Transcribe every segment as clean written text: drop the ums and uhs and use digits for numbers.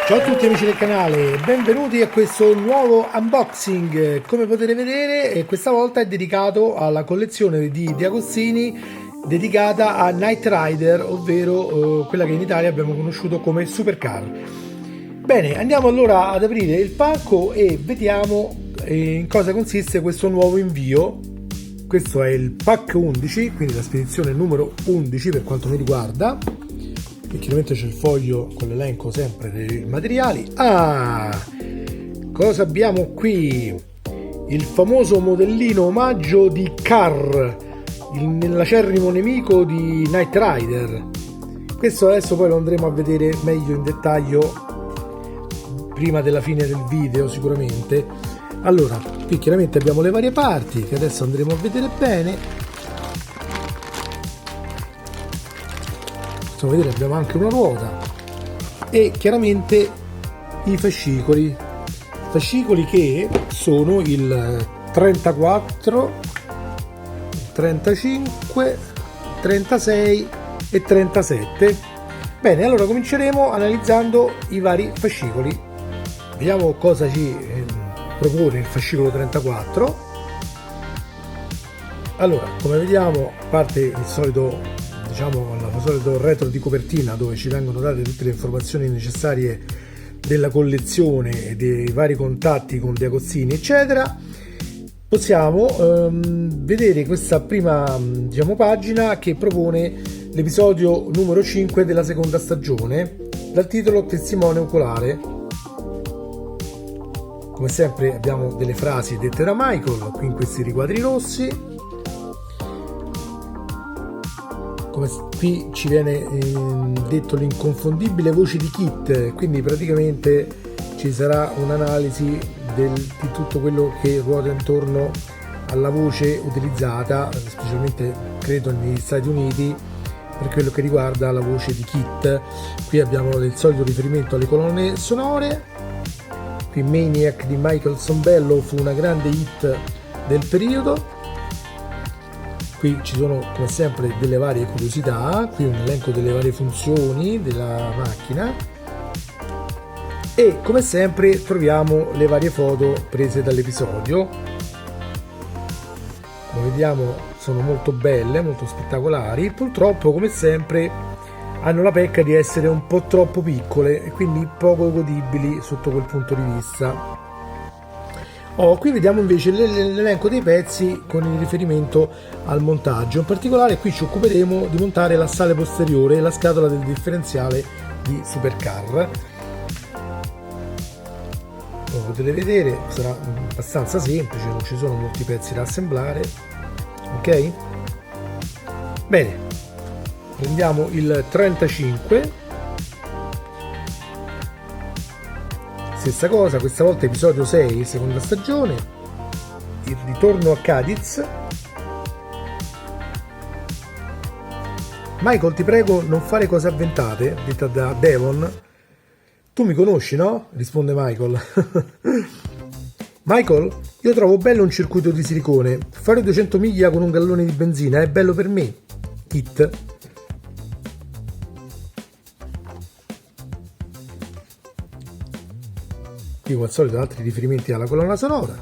Ciao a tutti amici del canale, benvenuti a questo nuovo unboxing. Come potete vedere, questa volta è dedicato alla collezione di Agostini dedicata a Knight Rider, ovvero quella che in Italia abbiamo conosciuto come Supercar. Bene, andiamo allora ad aprire il pacco e vediamo in cosa consiste questo nuovo invio. Questo è il pack 11, quindi la spedizione numero 11 per quanto mi riguarda. E chiaramente c'è il foglio con l'elenco sempre dei materiali. Cosa abbiamo qui? Il famoso modellino omaggio di Car, l'acerrimo nemico di Knight Rider. Questo adesso poi lo andremo a vedere meglio in dettaglio prima della fine del video sicuramente. Allora, qui chiaramente abbiamo le varie parti che adesso andremo a vedere bene. Vedere, abbiamo anche una ruota e chiaramente i fascicoli che sono il 34, 35, 36 e 37. Bene, allora cominceremo analizzando i vari fascicoli. Vediamo cosa ci propone il fascicolo 34. Allora, come vediamo, a parte il solito retro di copertina dove ci vengono date tutte le informazioni necessarie della collezione e dei vari contatti con De Agostini eccetera, possiamo vedere questa prima pagina che propone l'episodio numero 5 della seconda stagione dal titolo Testimone oculare. Come sempre abbiamo delle frasi dette da Michael qui in questi riquadri rossi. Come qui ci viene detto l'inconfondibile voce di Kit, quindi praticamente ci sarà un'analisi di tutto quello che ruota intorno alla voce utilizzata, specialmente credo negli Stati Uniti, per quello che riguarda la voce di Kit. Qui abbiamo il solito riferimento alle colonne sonore. Qui Maniac di Michael Sembello fu una grande hit del periodo. Qui ci sono come sempre delle varie curiosità, qui un elenco delle varie funzioni della macchina e come sempre troviamo le varie foto prese dall'episodio. Come vediamo sono molto belle, molto spettacolari. Purtroppo come sempre hanno la pecca di essere un po' troppo piccole e quindi poco godibili sotto quel punto di vista. Qui vediamo invece l'elenco dei pezzi con il riferimento al montaggio. In particolare qui ci occuperemo di montare l'assale posteriore e la scatola del differenziale di Supercar. Come potete vedere sarà abbastanza semplice, non ci sono molti pezzi da assemblare. Ok? Bene, prendiamo il 35. Stessa cosa, questa volta episodio 6, seconda stagione, il ritorno a Cadiz. Michael, ti prego non fare cose avventate, detta da Devon. Tu mi conosci, no? Risponde Michael. Michael, io trovo bello un circuito di silicone. Fare 200 miglia con un gallone di benzina è bello per me. Hit. Qui come al solito altri riferimenti alla colonna sonora,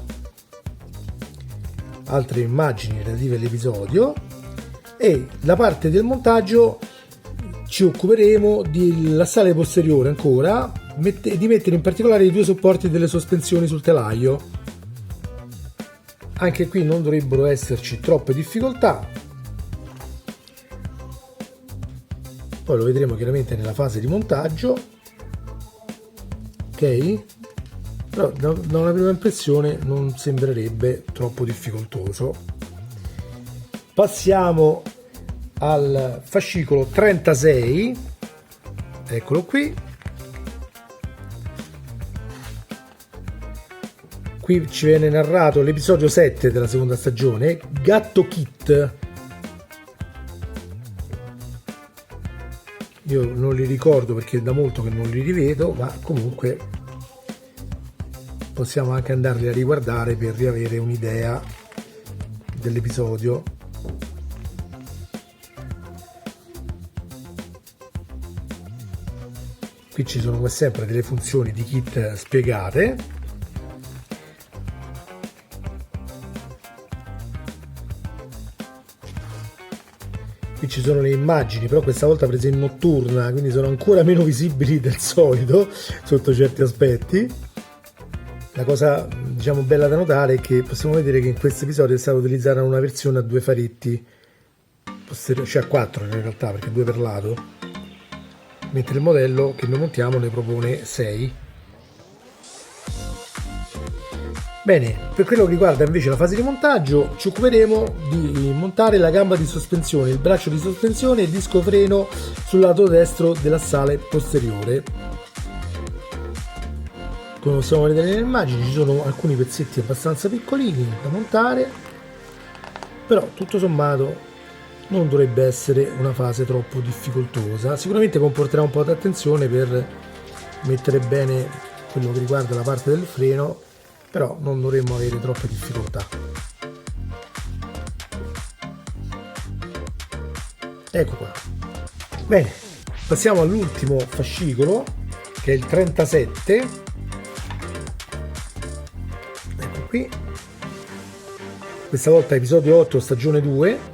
altre immagini relative all'episodio e la parte del montaggio ci occuperemo della sala posteriore ancora, di mettere in particolare i due supporti delle sospensioni sul telaio. Anche qui non dovrebbero esserci troppe difficoltà, poi lo vedremo chiaramente nella fase di montaggio. Ok? Però da una prima impressione non sembrerebbe troppo difficoltoso. Passiamo al fascicolo 36, eccolo qui. Qui ci viene narrato l'episodio 7 della seconda stagione, Gatto Kit. Io non li ricordo perché è da molto che non li rivedo, ma comunque possiamo anche andarli a riguardare per riavere un'idea dell'episodio. Qui ci sono come sempre delle funzioni di kit spiegate. Qui ci sono le immagini, però questa volta prese in notturna, quindi sono ancora meno visibili del solito sotto certi aspetti. La cosa, diciamo, bella da notare è che possiamo vedere che in questo episodio è stata utilizzata una versione a 2 faretti, cioè a 4 in realtà, perché 2 per lato, mentre il modello che noi montiamo ne propone 6. Bene, per quello che riguarda invece la fase di montaggio, ci occuperemo di montare la gamba di sospensione, il braccio di sospensione e il disco freno sul lato destro dell'assale posteriore. Come possiamo vedere nelle immagini, ci sono alcuni pezzetti abbastanza piccolini da montare, però tutto sommato non dovrebbe essere una fase troppo difficoltosa. Sicuramente comporterà un po' di attenzione per mettere bene quello che riguarda la parte del freno, però non dovremmo avere troppe difficoltà. Ecco qua. Bene, passiamo all'ultimo fascicolo, che è il 37. Ecco qui. Questa volta episodio 8, stagione 2.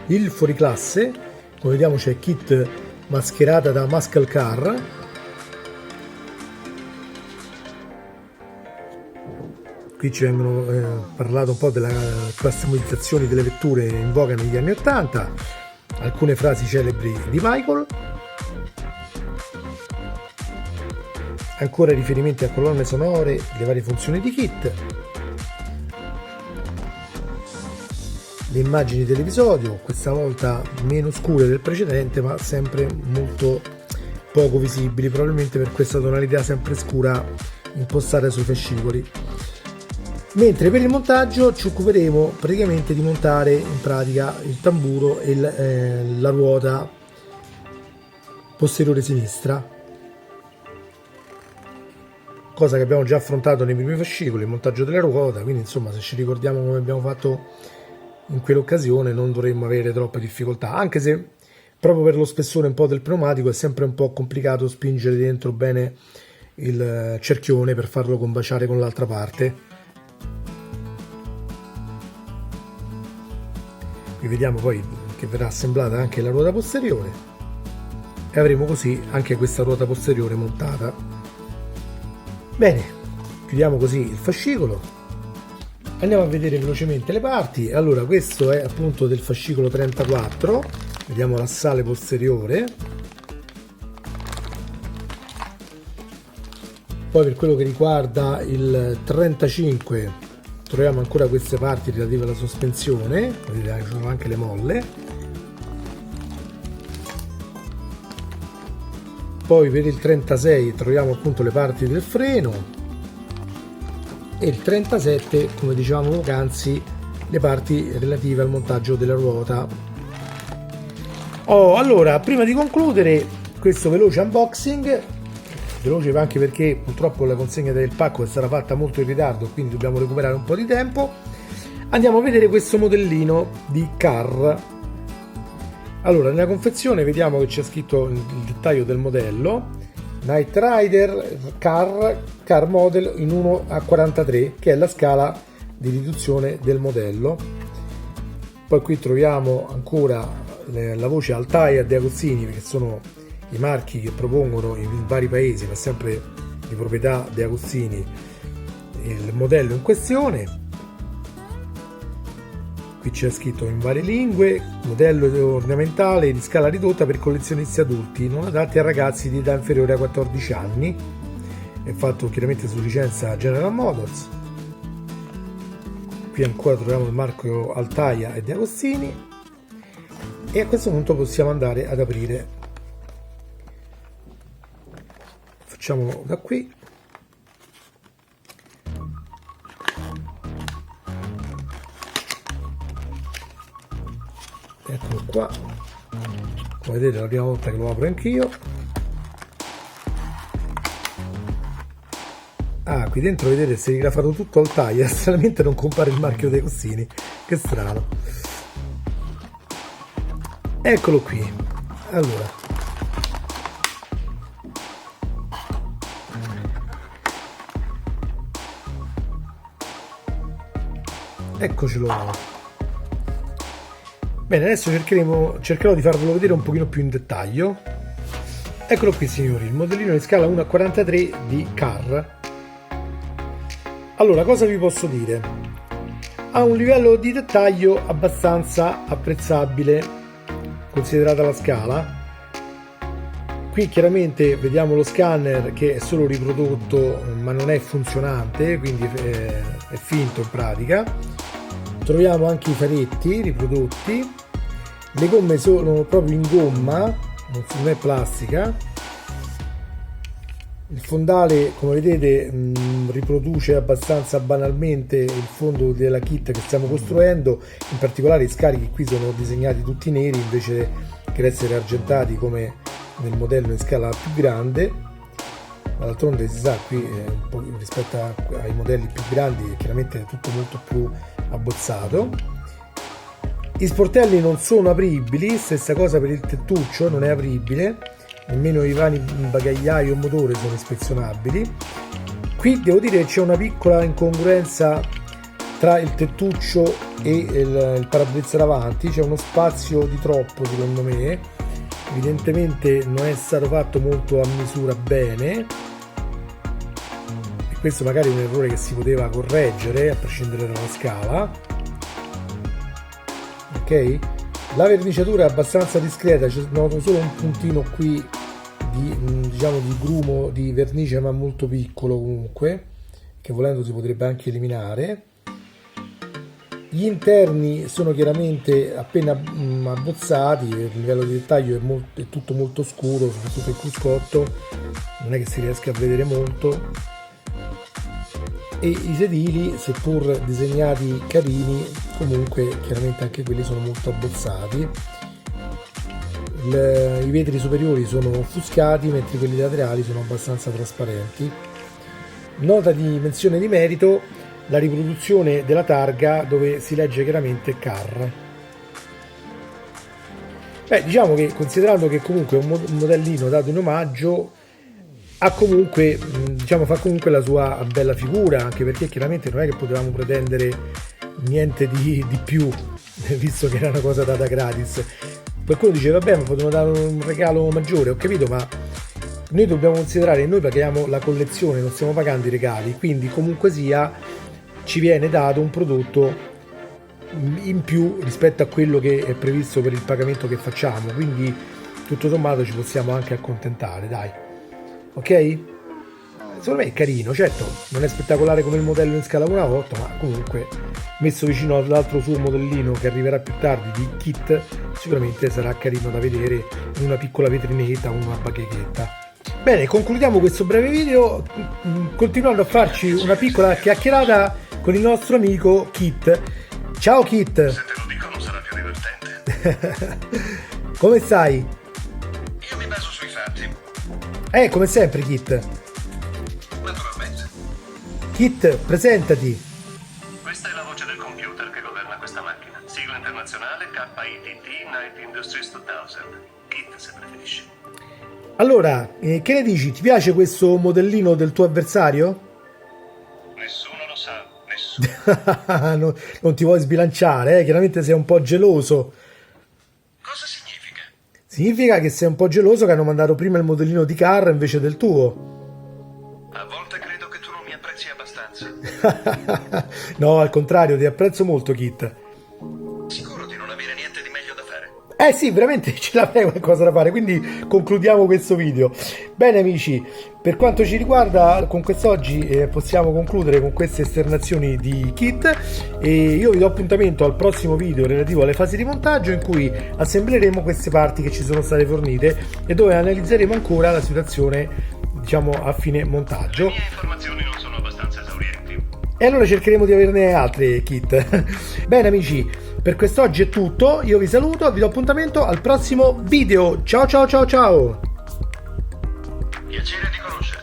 Il fuoriclasse, come vediamo c'è kit mascherata da Muscle Car. Qui ci vengono parlato un po' della customizzazione delle vetture in voga negli anni 80, alcune frasi celebri di Michael, ancora riferimenti a colonne sonore, le varie funzioni di kit, le immagini dell'episodio, questa volta meno scure del precedente ma sempre molto poco visibili, probabilmente per questa tonalità sempre scura impostata sui fascicoli. Mentre per il montaggio ci occuperemo praticamente di montare in pratica il tamburo e la ruota posteriore sinistra, cosa che abbiamo già affrontato nei primi fascicoli, il montaggio della ruota, quindi insomma se ci ricordiamo come abbiamo fatto in quell'occasione non dovremmo avere troppe difficoltà, anche se proprio per lo spessore un po' del pneumatico è sempre un po' complicato spingere dentro bene il cerchione per farlo combaciare con l'altra parte. Qui vediamo poi che verrà assemblata anche la ruota posteriore e avremo così anche questa ruota posteriore montata. Bene, chiudiamo così il fascicolo. Andiamo a vedere velocemente le parti. Allora, questo è appunto del fascicolo 34, vediamo l'assale posteriore. Poi per quello che riguarda il 35 troviamo ancora queste parti relative alla sospensione, vedete ci sono anche le molle. Poi per il 36 troviamo appunto le parti del freno e il 37, come dicevamo poc'anzi, le parti relative al montaggio della ruota. Allora, prima di concludere questo veloce unboxing, veloce anche perché purtroppo la consegna del pacco è stata fatta molto in ritardo, quindi dobbiamo recuperare un po' di tempo, andiamo a vedere questo modellino di Car. Allora, nella confezione vediamo che c'è scritto il dettaglio del modello: Knight Rider Car Model in 1:43, che è la scala di riduzione del modello. Poi qui troviamo ancora la voce Altaia e De Agostini, che sono i marchi che propongono in vari paesi, ma sempre di proprietà De Agostini, il modello in questione. Qui c'è scritto in varie lingue: modello ornamentale di scala ridotta per collezionisti adulti, non adatti a ragazzi di età inferiore a 14 anni, è fatto chiaramente su licenza General Motors. Qui ancora troviamo il marchio Altaia e De Agostini e a questo punto possiamo andare ad aprire. Facciamo da qui. Eccolo qua, come vedete è la prima volta che lo apro anch'io. Qui dentro vedete si è rigrafato tutto Altaia, stranamente non compare il marchio dei Agostini, che strano. Eccolo qui. Allora, Eccocelo. Bene, adesso cercherò di farvelo vedere un pochino più in dettaglio. Eccolo qui signori, il modellino in scala 1:43 di Carr. Allora, cosa vi posso dire? Ha un livello di dettaglio abbastanza apprezzabile considerata la scala. Qui chiaramente vediamo lo scanner che è solo riprodotto ma non è funzionante, quindi è finto in pratica. Troviamo anche i faretti riprodotti, le gomme sono proprio in gomma, non è plastica. Il fondale, come vedete, riproduce abbastanza banalmente il fondo della kit che stiamo costruendo, in particolare i scarichi qui sono disegnati tutti neri invece che essere argentati come nel modello in scala più grande. D'altronde si sa, qui un po' rispetto ai modelli più grandi chiaramente è tutto molto più abbozzato. I sportelli non sono apribili, stessa cosa per il tettuccio, non è apribile, nemmeno i vani bagagliaio o motore sono ispezionabili. Qui devo dire che c'è una piccola incongruenza tra il tettuccio e il parabrezza davanti, c'è uno spazio di troppo secondo me, evidentemente non è stato fatto molto a misura bene, e questo magari è un errore che si poteva correggere a prescindere dalla scala. Ok, la verniciatura è abbastanza discreta, noto solo un puntino qui di grumo di vernice ma molto piccolo comunque, che volendo si potrebbe anche eliminare. Gli interni sono chiaramente appena abbozzati, il livello di dettaglio è tutto molto scuro, soprattutto il cruscotto non è che si riesca a vedere molto, e i sedili, seppur disegnati carini, comunque chiaramente anche quelli sono molto abbozzati. I vetri superiori sono offuscati mentre quelli laterali sono abbastanza trasparenti. Nota di menzione di merito: la riproduzione della targa dove si legge chiaramente Carr. Diciamo che, considerando che comunque è un modellino dato in omaggio, ha comunque, fa comunque la sua bella figura, anche perché chiaramente non è che potevamo pretendere niente di più, visto che era una cosa data gratis. Qualcuno dice vabbè, ma potevano dare un regalo maggiore, ho capito, ma noi dobbiamo considerare che noi paghiamo la collezione, non stiamo pagando i regali, quindi comunque sia ci viene dato un prodotto in più rispetto a quello che è previsto per il pagamento che facciamo, quindi tutto sommato ci possiamo anche accontentare, dai. Ok? Secondo me è carino, certo non è spettacolare come il modello in scala 1:8, ma comunque messo vicino all'altro suo modellino che arriverà più tardi di kit sicuramente sarà carino da vedere in una piccola vetrinetta o una bachechetta. Bene, concludiamo questo breve video continuando a farci una piccola chiacchierata con il nostro amico Kit. Ciao Kit! Se te lo dico non sarà più divertente. Come stai? Io mi baso sui fatti. Come sempre Kit. Naturalmente. Kit, presentati. Questa è la voce del computer che governa questa macchina. Sigla internazionale KITT Night Industries 2000. Kit se preferisci. Allora, che ne dici? Ti piace questo modellino del tuo avversario? Nessuno lo sa, nessuno. Non ti vuoi sbilanciare, chiaramente sei un po' geloso. Cosa significa? Significa che sei un po' geloso che hanno mandato prima il modellino di Carr invece del tuo. A volte credo che tu non mi apprezzi abbastanza. No, al contrario, ti apprezzo molto, Kit. Sicuro di non avere niente di meglio da fare? Sì, veramente ce l'avrei qualcosa da fare, quindi concludiamo questo video. Bene amici, per quanto ci riguarda, con quest'oggi possiamo concludere con queste esternazioni di Kit, e io vi do appuntamento al prossimo video relativo alle fasi di montaggio, in cui assembleremo queste parti che ci sono state fornite e dove analizzeremo ancora la situazione, diciamo, a fine montaggio. Le mie informazioni non sono abbastanza esaurienti. E allora cercheremo di averne altre, Kit. Bene amici, per quest'oggi è tutto, io vi saluto, vi do appuntamento al prossimo video. Ciao ciao ciao ciao! Piacere di conoscerti.